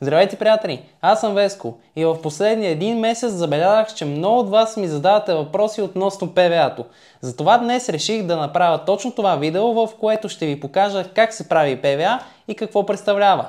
Здравейте, приятели! Аз съм Веско и в последния един месец забелязах, че много от вас ми задавате въпроси относно ПВА-то. Затова днес реших да направя точно това видео, в което ще ви покажа как се прави ПВА и какво представлява.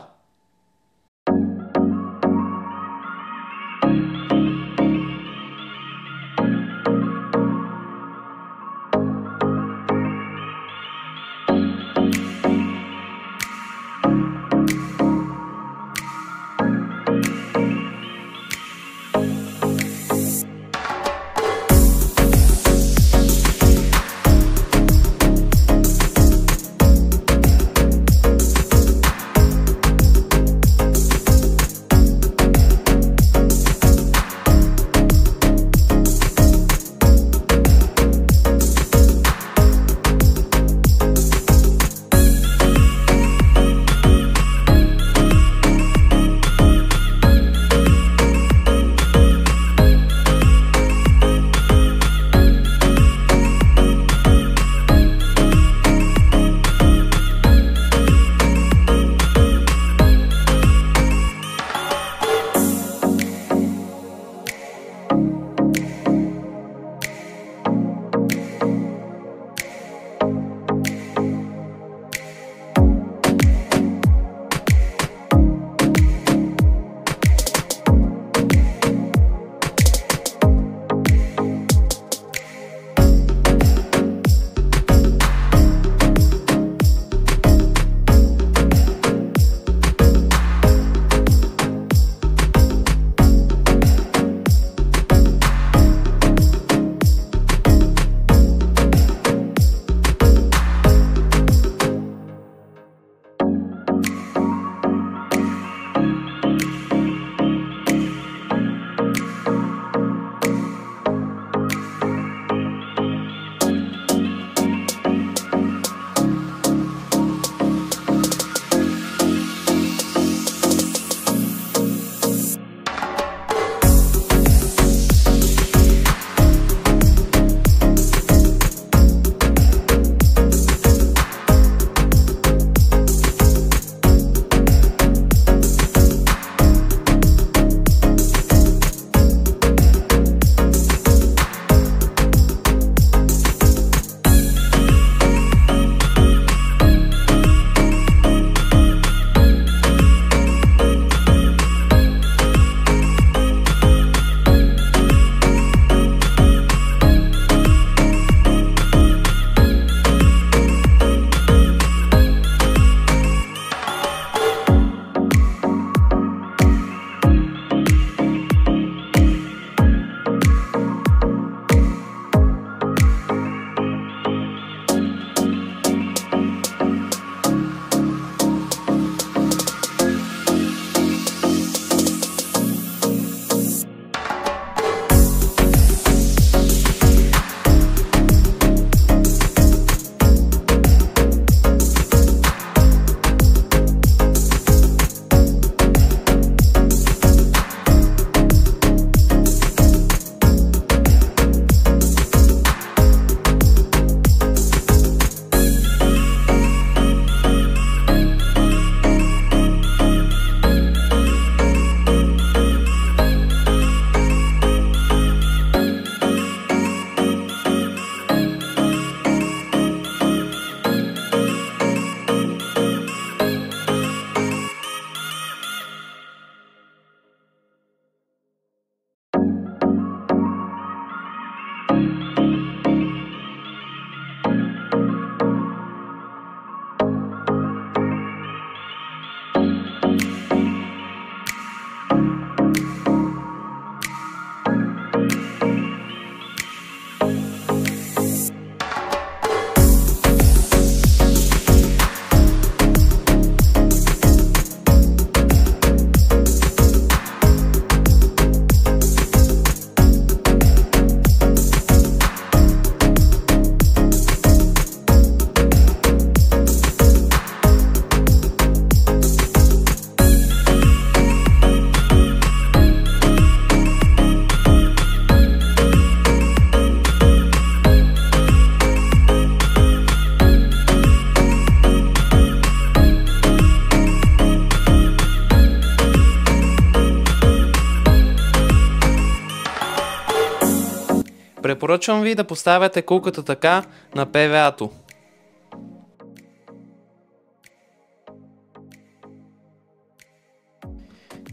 Препоръчвам ви да поставяте кулката така на ПВА-то.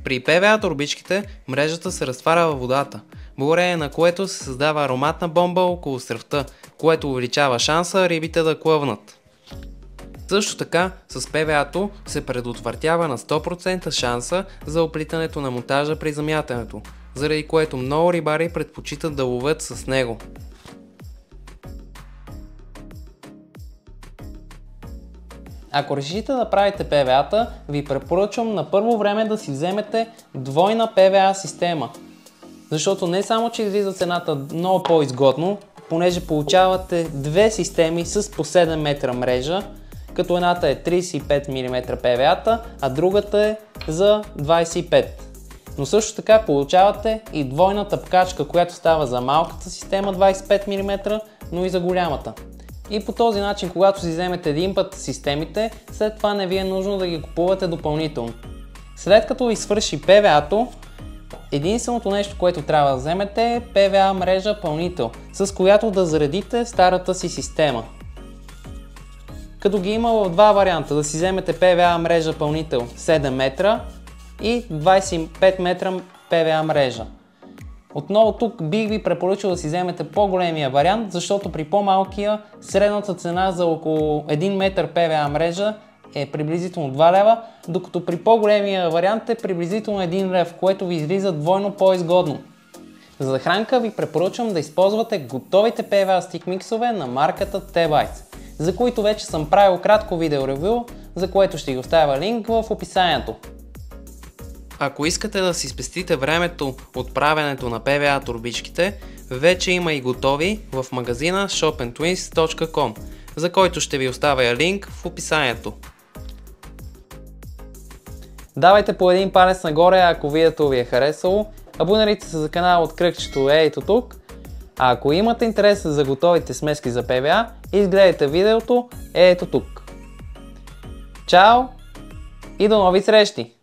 При ПВА турбичките мрежата се разтваря във водата, благодарение на което се създава ароматна бомба около сръвта, което увеличава шанса рибите да клъвнат. Също така с ПВА-то се предотвратява на 100% шанса за оплитането на монтажа при замятането, заради което много рибари предпочитат да ловят с него. Ако решите да правите ПВА-та, ви препоръчвам на първо време да си вземете двойна ПВА система. Защото не само, че излиза цената много по-изгодно, понеже получавате две системи с по 7 метра мрежа, като едната е 35 мм ПВА-та, а другата е за 25. Но също така получавате и двойната ткачка, която става за малката система 25 мм, но и за голямата. И по този начин, когато си вземете един път системите, след това не ви е нужно да ги купувате допълнително. След като ви свърши ПВА-то, единственото нещо, което трябва да вземете е ПВА мрежа пълнител, с която да заредите старата си система. Като ги има в два варианта, да си вземете ПВА мрежа пълнител 7 метра и 25 метра ПВА мрежа. Отново тук бих ви препоръчал да си вземете по-големия вариант, защото при по-малкия средната цена за около 1 метър ПВА мрежа е приблизително 2 лева, докато при по-големия вариант е приблизително 1 лев, което ви излиза двойно по-изгодно. За захранка ви препоръчвам да използвате готовите ПВА стик миксове на марката T-Bites, за които вече съм правил кратко видео ревю, за което ще ви оставя линк в описанието. Ако искате да си спестите времето от правенето на ПВА турбичките, вече има и готови в магазина shopandtwins.com, за който ще ви оставя линк в описанието. Давайте по един палец нагоре, ако видеото ви е харесало, абонирайте се за канала от кръгчето ето тук, а ако имате интерес за готовите смески за ПВА, изгледайте видеото ето тук. Чао и до нови срещи!